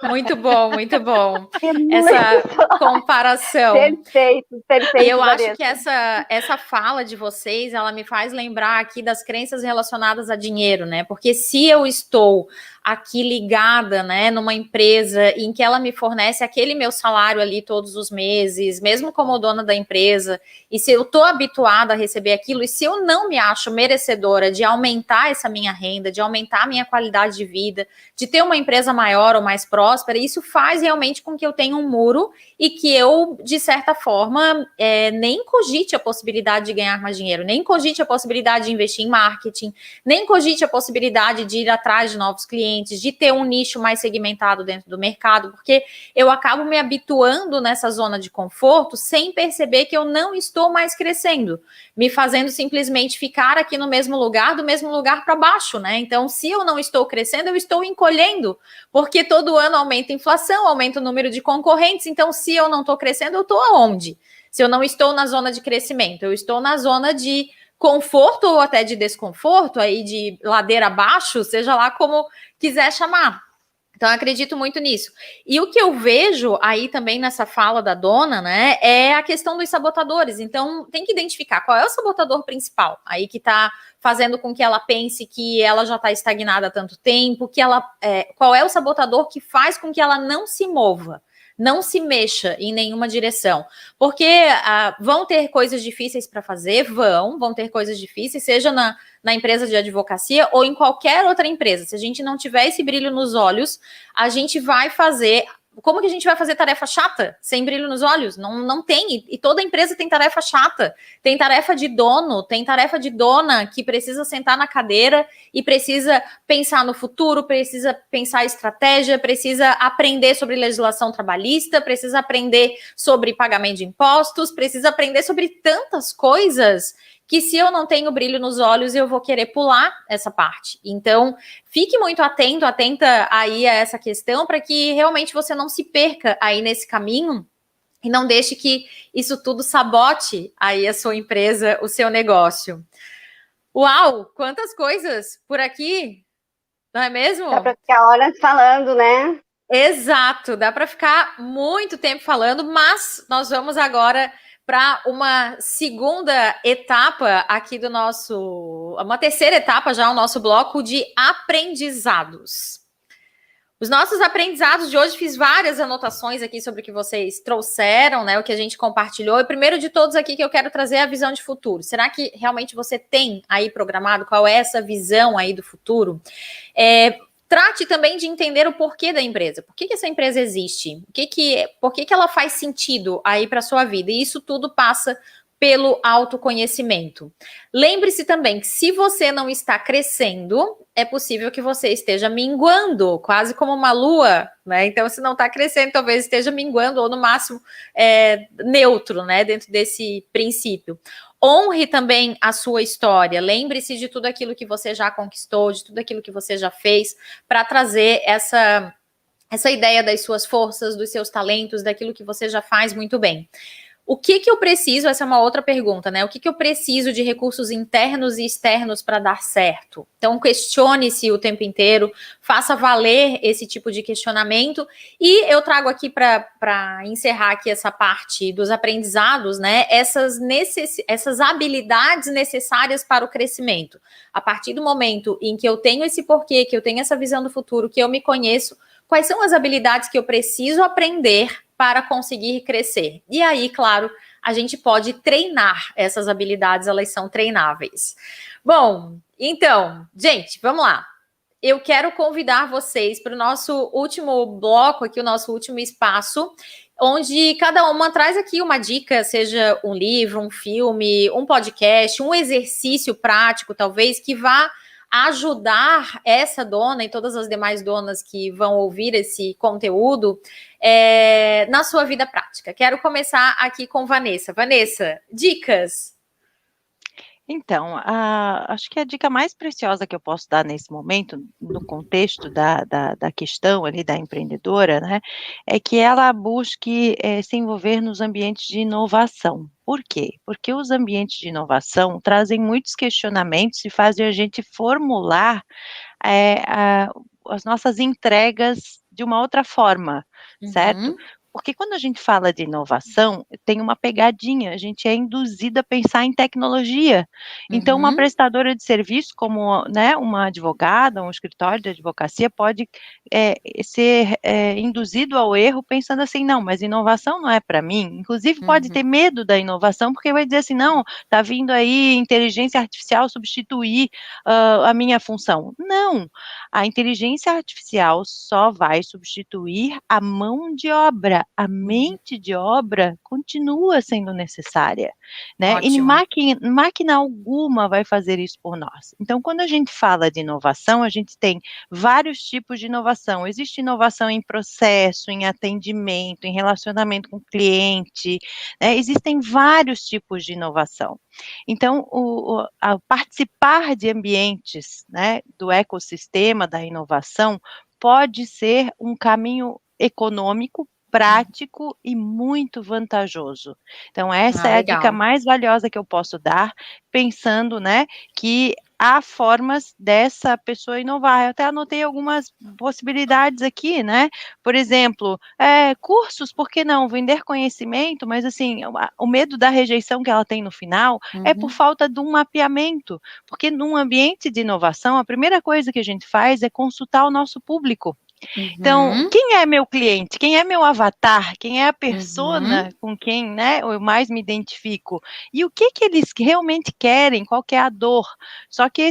Muito bom, muito bom. Essa comparação. Perfeito, eu Vanessa. acho que essa fala de vocês, ela me faz lembrar aqui das crenças relacionadas a dinheiro, né? Porque se eu estou aqui ligada, né, numa empresa em que ela me fornece aquele meu salário ali todos os meses, mesmo como dona da empresa, e se eu estou habituada a receber aquilo, e se eu não me acho merecedora de aumentar essa minha renda, de aumentar a minha qualidade de vida, de ter uma empresa maior ou mais próspera, isso faz realmente com que eu tenha um muro e que eu, de certa forma, nem cogite a possibilidade de ganhar mais dinheiro, nem cogite a possibilidade de investir em marketing, nem cogite a possibilidade de ir atrás de novos clientes, de ter um nicho mais segmentado dentro do mercado, porque eu acabo me habituando nessa zona de conforto sem perceber que eu não estou mais crescendo, me fazendo simplesmente ficar aqui no mesmo lugar, do mesmo lugar para baixo, né? Então, se eu não estou crescendo, eu estou encolhendo, porque todo ano aumenta a inflação, aumenta o número de concorrentes, então se eu não estou crescendo, eu estou aonde? Se eu não estou na zona de crescimento, eu estou na zona de conforto ou até de desconforto, aí de ladeira abaixo, seja lá como quiser chamar. Então, eu acredito muito nisso. E o que eu vejo aí também nessa fala da dona, né, é a questão dos sabotadores. Então, tem que identificar qual é o sabotador principal aí que está fazendo com que ela pense que ela já está estagnada há tanto tempo, qual é o sabotador que faz com que ela não se mova, não se mexa em nenhuma direção, porque vão ter coisas difíceis para fazer, vão ter coisas difíceis, seja na empresa de advocacia ou em qualquer outra empresa. Se a gente não tiver esse brilho nos olhos, a gente vai fazer... Como que a gente vai fazer tarefa chata sem brilho nos olhos? Não tem, e toda empresa tem tarefa chata, tem tarefa de dono, tem tarefa de dona que precisa sentar na cadeira e precisa pensar no futuro, precisa pensar estratégia, precisa aprender sobre legislação trabalhista, precisa aprender sobre pagamento de impostos, precisa aprender sobre tantas coisas que se eu não tenho brilho nos olhos, eu vou querer pular essa parte. Então, fique muito atenta aí a essa questão para que realmente você não se perca aí nesse caminho e não deixe que isso tudo sabote aí a sua empresa, o seu negócio. Uau, quantas coisas por aqui, não é mesmo? Dá para ficar horas falando, né? Exato, dá para ficar muito tempo falando, mas nós vamos agora para uma segunda etapa aqui do uma terceira etapa já, o nosso bloco de aprendizados. Os nossos aprendizados de hoje, fiz várias anotações aqui sobre o que vocês trouxeram, né, o que a gente compartilhou. E primeiro de todos aqui que eu quero trazer é a visão de futuro. Será que realmente você tem aí programado qual é essa visão aí do futuro? Trate também de entender o porquê da empresa. Por que essa empresa existe? Por que ela faz sentido aí para a sua vida? E isso tudo passa pelo autoconhecimento. Lembre-se também que se você não está crescendo, é possível que você esteja minguando, quase como uma lua, né? Então, se não está crescendo, talvez esteja minguando, ou no máximo neutro, né? Dentro desse princípio. Honre também a sua história. Lembre-se de tudo aquilo que você já conquistou, de tudo aquilo que você já fez, para trazer essa ideia das suas forças, dos seus talentos, daquilo que você já faz muito bem. O que eu preciso? Essa é uma outra pergunta, né? O que eu preciso de recursos internos e externos para dar certo? Então, questione-se o tempo inteiro, faça valer esse tipo de questionamento. E eu trago aqui para encerrar aqui essa parte dos aprendizados, né? Essas habilidades necessárias para o crescimento. A partir do momento em que eu tenho esse porquê, que eu tenho essa visão do futuro, que eu me conheço, quais são as habilidades que eu preciso aprender para conseguir crescer? E aí, claro, a gente pode treinar essas habilidades, elas são treináveis. Bom, então, gente, vamos lá. Eu quero convidar vocês para o nosso último bloco aqui, o nosso último espaço, onde cada uma traz aqui uma dica, seja um livro, um filme, um podcast, um exercício prático, talvez, que vá ajudar essa dona e todas as demais donas que vão ouvir esse conteúdo na sua vida prática. Quero começar aqui com Vanessa. Vanessa, dicas? Então, acho que a dica mais preciosa que eu posso dar nesse momento, no contexto da questão ali da empreendedora, né, é que ela busque se envolver nos ambientes de inovação. Por quê? Porque os ambientes de inovação trazem muitos questionamentos e fazem a gente formular as nossas entregas de uma outra forma, certo? Porque quando a gente fala de inovação, tem uma pegadinha, a gente é induzido a pensar em tecnologia. Então, uma prestadora de serviço, como, né, uma advogada, um escritório de advocacia, pode ser induzido ao erro pensando assim, não, mas inovação não é para mim. Inclusive, pode ter medo da inovação, porque vai dizer assim, não, está vindo aí inteligência artificial substituir a minha função. Não, a inteligência artificial só vai substituir a mão de obra. A mente de obra continua sendo necessária, né? Ótimo. E máquina alguma vai fazer isso por nós. Então, quando a gente fala de inovação, a gente tem vários tipos de inovação. Existe inovação em processo, em atendimento, em relacionamento com o cliente, né? Existem vários tipos de inovação. Então, participar de ambientes, né, do ecossistema da inovação pode ser um caminho econômico, prático e muito vantajoso. Então, essa é a dica mais valiosa que eu posso dar, pensando, né, que há formas dessa pessoa inovar. Eu até anotei algumas possibilidades aqui, né? Por exemplo, cursos, por que não? Vender conhecimento, mas assim, o medo da rejeição que ela tem no final é por falta de um mapeamento, porque num ambiente de inovação, a primeira coisa que a gente faz é consultar o nosso público. Então, quem é meu cliente? Quem é meu avatar? Quem é a persona com quem, né, eu mais me identifico? E o que eles realmente querem? Qual que é a dor? Só que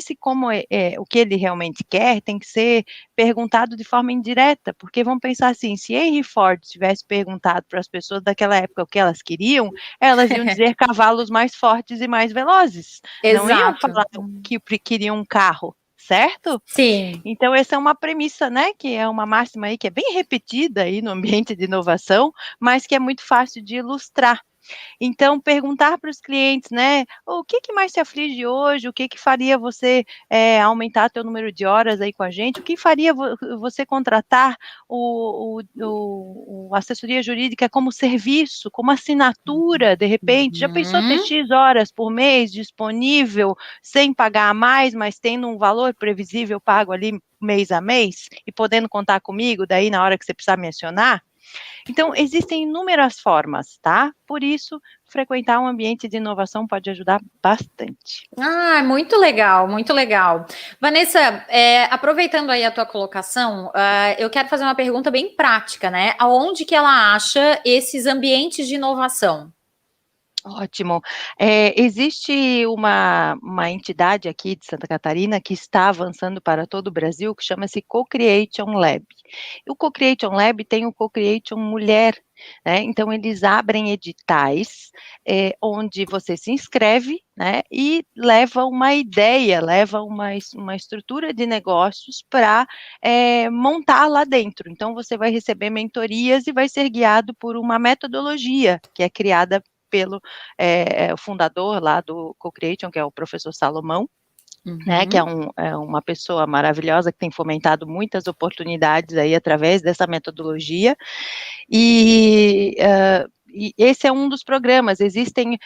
o que ele realmente quer tem que ser perguntado de forma indireta, porque vamos pensar assim, se Henry Ford tivesse perguntado para as pessoas daquela época o que elas queriam, elas iam dizer cavalos mais fortes e mais velozes. Exato. Não iam falar que queriam um carro. Certo? Sim. Então, essa é uma premissa, né, que é uma máxima aí que é bem repetida aí no ambiente de inovação, mas que é muito fácil de ilustrar. Então, perguntar para os clientes, né, o que mais te aflige hoje, o que faria você aumentar teu número de horas aí com a gente, o que faria você contratar o assessoria jurídica como serviço, como assinatura, de repente, já pensou ter X horas por mês disponível, sem pagar a mais, mas tendo um valor previsível pago ali mês a mês, e podendo contar comigo daí na hora que você precisar me acionar? Então, existem inúmeras formas, tá? Por isso, frequentar um ambiente de inovação pode ajudar bastante. Ah, muito legal, muito legal. Vanessa, aproveitando aí a tua colocação, eu quero fazer uma pergunta bem prática, né? Aonde que ela acha esses ambientes de inovação? Ótimo. Existe uma entidade aqui de Santa Catarina que está avançando para todo o Brasil, que chama-se Co-Creation Lab. E o Co-Creation Lab tem o Co-Creation Mulher, né? Então, eles abrem editais onde você se inscreve, né, e leva uma ideia, leva uma estrutura de negócios para montar lá dentro. Então, você vai receber mentorias e vai ser guiado por uma metodologia que é criada pelo fundador lá do Co-Creation, que é o professor Salomão, né, que é uma pessoa maravilhosa que tem fomentado muitas oportunidades aí através dessa metodologia, e esse é um dos programas. Existem,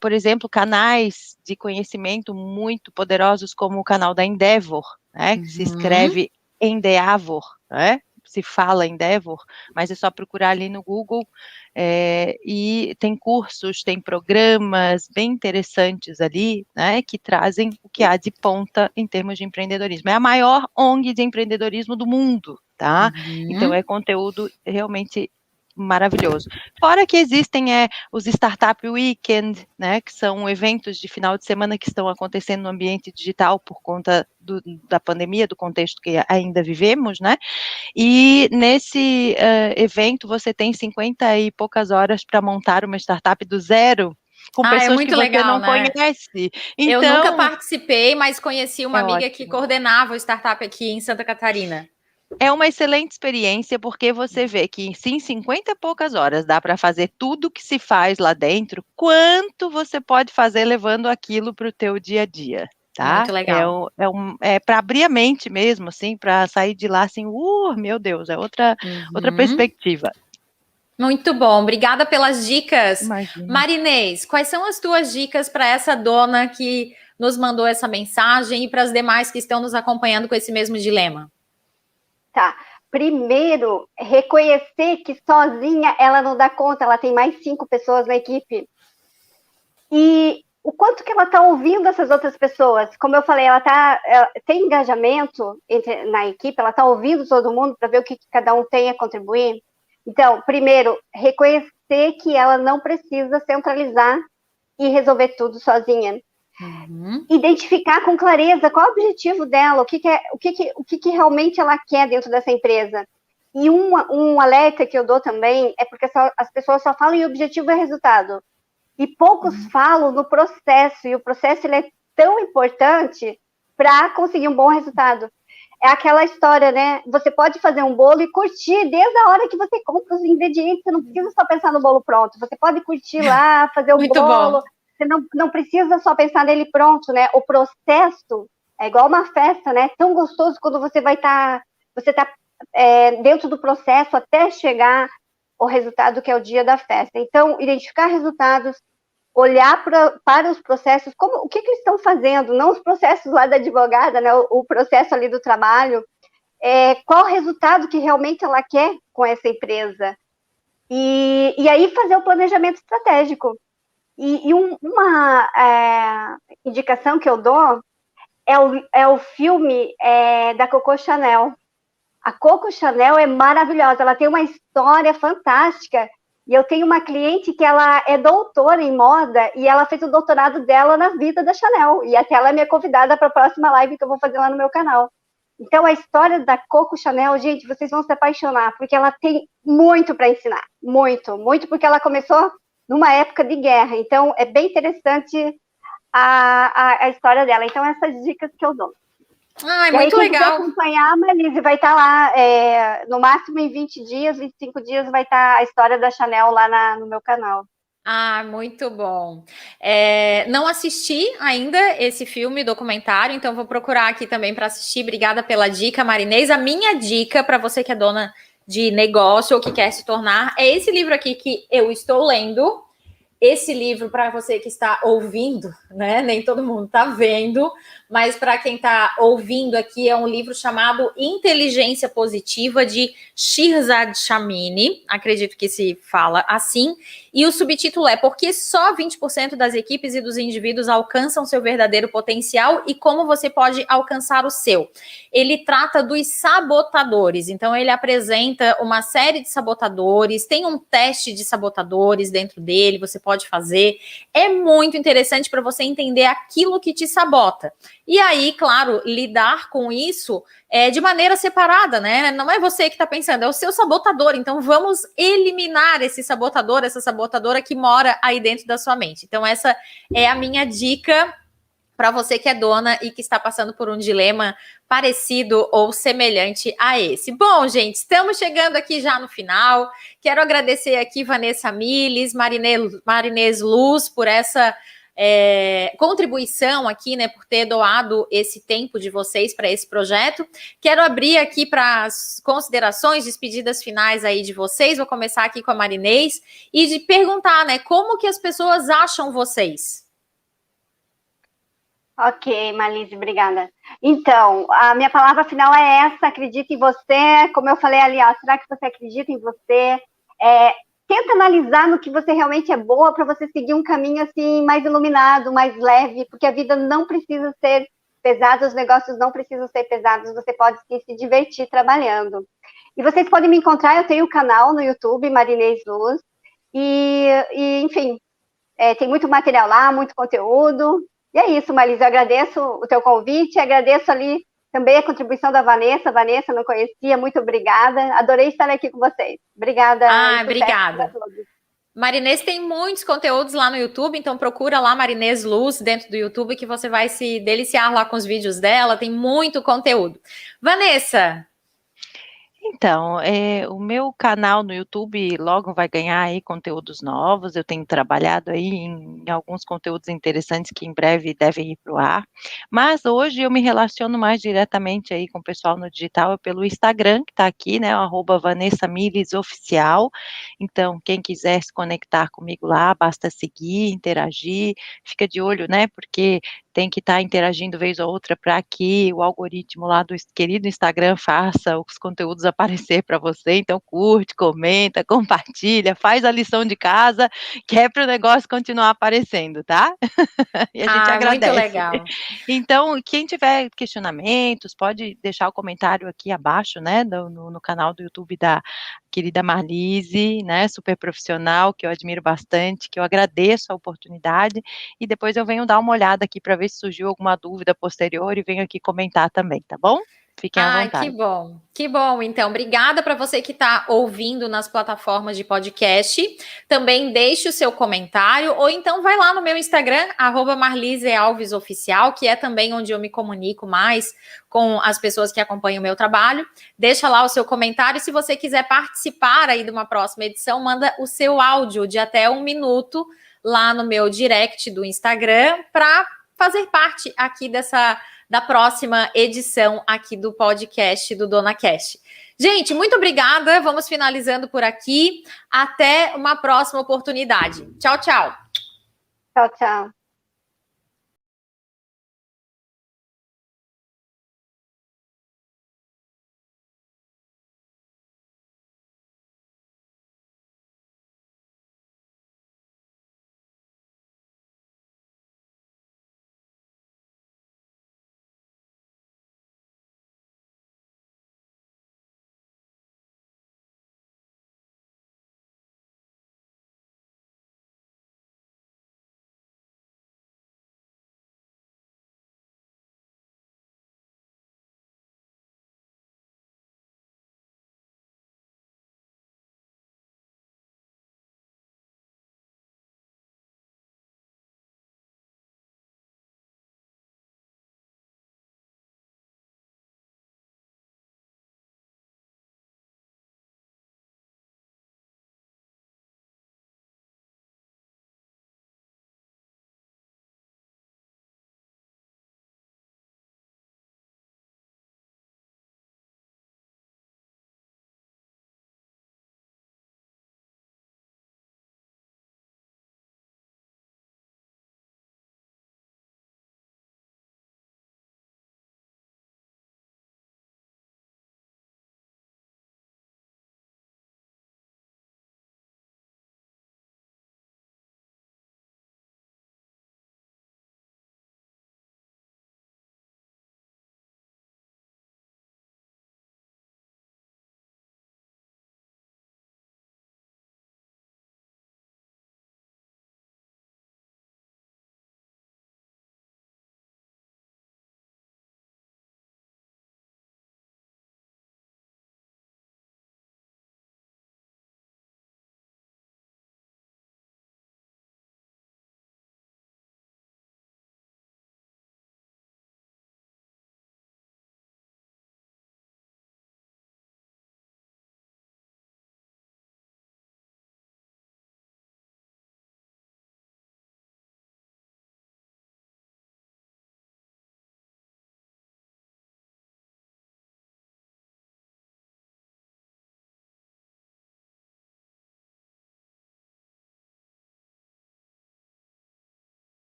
por exemplo, canais de conhecimento muito poderosos, como o canal da Endeavor, né, que se escreve Endeavor, né, se fala Endeavor, mas é só procurar ali no Google, e tem cursos, tem programas bem interessantes ali, né, que trazem o que há de ponta em termos de empreendedorismo. É a maior ONG de empreendedorismo do mundo, tá? Então, é conteúdo realmente maravilhoso. Fora que existem os Startup Weekend, né, que são eventos de final de semana que estão acontecendo no ambiente digital por conta da pandemia, do contexto que ainda vivemos, né, e nesse evento você tem 50 e poucas horas para montar uma startup do zero, com pessoas que você legal, não né? conhece. Eu nunca Então, participei, mas conheci uma amiga que ótimo. coordenava o startup aqui em Santa Catarina. É uma excelente experiência, porque você vê que se em 50 e poucas horas dá para fazer tudo que se faz lá dentro, quanto você pode fazer levando aquilo para o teu dia a dia, tá? Muito legal. É para abrir a mente mesmo, assim, para sair de lá assim, meu Deus, é outra perspectiva. Muito bom, obrigada pelas dicas. Imagina. Marinês, quais são as tuas dicas para essa dona que nos mandou essa mensagem e para as demais que estão nos acompanhando com esse mesmo dilema? Tá. Primeiro, reconhecer que sozinha ela não dá conta, ela tem mais 5 pessoas na equipe. E o quanto que ela está ouvindo essas outras pessoas. Como eu falei, ela tem engajamento na equipe, ela está ouvindo todo mundo para ver o que cada um tem a contribuir. Então, primeiro, reconhecer que ela não precisa centralizar e resolver tudo sozinha. Identificar com clareza qual é o objetivo dela, o que realmente ela quer dentro dessa empresa. E um alerta que eu dou também é porque as pessoas só falam em objetivo e resultado. E poucos falam no processo, e o processo ele é tão importante para conseguir um bom resultado. É aquela história, né? Você pode fazer um bolo e curtir desde a hora que você compra os ingredientes, você não precisa só pensar no bolo pronto, você pode curtir lá, fazer o bolo, bom. Você não precisa só pensar nele pronto, né? O processo é igual uma festa, né? Tão gostoso quando você você tá dentro do processo até chegar o resultado que é o dia da festa. Então, identificar resultados, olhar para os processos, o que eles estão fazendo, não os processos lá da advogada, né, o processo ali do trabalho, qual o resultado que realmente ela quer com essa empresa. E aí fazer o planejamento estratégico. E uma indicação que eu dou é o filme da Coco Chanel. A Coco Chanel é maravilhosa, ela tem uma história fantástica, e eu tenho uma cliente que ela é doutora em moda, e ela fez o doutorado dela na vida da Chanel, e até ela é minha convidada para a próxima live que eu vou fazer lá no meu canal. Então, a história da Coco Chanel, gente, vocês vão se apaixonar, porque ela tem muito para ensinar, muito, porque ela começou numa época de guerra, então é bem interessante a história dela. Então, essas dicas que eu dou. Ai, muito legal. Quem quiser acompanhar, a Marlise vai estar lá, no máximo em 20 dias, 25 dias, vai estar a história da Chanel lá no meu canal. Ah, muito bom. Não assisti ainda esse filme, documentário, então vou procurar aqui também para assistir. Obrigada pela dica, Marinês. A minha dica para você que é dona de negócio ou que quer se tornar é esse livro aqui que eu estou lendo. Esse livro, para você que está ouvindo, né? Nem todo mundo está vendo, mas para quem está ouvindo aqui, é um livro chamado Inteligência Positiva, de Shirzad Chamine, acredito que se fala assim, e o subtítulo é Por que só 20% das equipes e dos indivíduos alcançam seu verdadeiro potencial e como você pode alcançar o seu. Ele trata dos sabotadores, então ele apresenta uma série de sabotadores, tem um teste de sabotadores dentro dele, você pode fazer. É muito interessante para você entender aquilo que te sabota. E aí, claro, lidar com isso de maneira separada, né? Não é você que está pensando, é o seu sabotador. Então, vamos eliminar esse sabotador, essa sabotadora que mora aí dentro da sua mente. Então, essa é a minha dica para você que é dona e que está passando por um dilema parecido ou semelhante a esse. Bom, gente, estamos chegando aqui já no final. Quero agradecer aqui Vanessa Miles, Marinês Luz, por essa contribuição aqui, né, por ter doado esse tempo de vocês para esse projeto. Quero abrir aqui para as considerações, despedidas finais aí de vocês. Vou começar aqui com a Marinês e de perguntar, né, como que as pessoas acham vocês? Ok, Marlise, obrigada. Então, a minha palavra final é essa: acredite em você. Como eu falei ali, será que você acredita em você? Tenta analisar no que você realmente é boa para você seguir um caminho assim mais iluminado, mais leve, porque a vida não precisa ser pesada, os negócios não precisam ser pesados, você pode sim se divertir trabalhando. E vocês podem me encontrar, eu tenho um canal no YouTube, Marinês Luz, e enfim, tem muito material lá, muito conteúdo. E é isso, Marlise, eu agradeço o teu convite, agradeço ali também a contribuição da Vanessa. Vanessa, não conhecia, muito obrigada. Adorei estar aqui com vocês. Obrigada. Obrigada. Marinês tem muitos conteúdos lá no YouTube, então procura lá Marinês Luz dentro do YouTube que você vai se deliciar lá com os vídeos dela, tem muito conteúdo. Vanessa... Então, o meu canal no YouTube logo vai ganhar aí conteúdos novos, eu tenho trabalhado aí em alguns conteúdos interessantes que em breve devem ir para o ar, mas hoje eu me relaciono mais diretamente aí com o pessoal no digital pelo Instagram, que está aqui, né, @VanessaMilesOficial, então quem quiser se conectar comigo lá, basta seguir, interagir, fica de olho, né, porque tem que estar interagindo vez ou outra para que o algoritmo lá do querido Instagram faça os conteúdos aparecer para você, então curte, comenta, compartilha, faz a lição de casa, que é para o negócio continuar aparecendo, tá? E a gente agradece. Muito legal. Então, quem tiver questionamentos, pode deixar o comentário aqui abaixo, né, no canal do YouTube da querida Marlise, né, super profissional, que eu admiro bastante, que eu agradeço a oportunidade, e depois eu venho dar uma olhada aqui para ver se surgiu alguma dúvida posterior e venho aqui comentar também, tá bom? Fiquem à vontade. Que bom. Então, obrigada para você que está ouvindo nas plataformas de podcast. Também deixe o seu comentário, ou então vai lá no meu Instagram, @MarliseAlvesOficial, que é também onde eu me comunico mais com as pessoas que acompanham o meu trabalho. Deixa lá o seu comentário. Se você quiser participar aí de uma próxima edição, manda o seu áudio de até 1 minuto lá no meu direct do Instagram para fazer parte aqui da próxima edição aqui do podcast do Dona Cash. Gente, muito obrigada. Vamos finalizando por aqui. Até uma próxima oportunidade. Tchau, tchau. Tchau, tchau.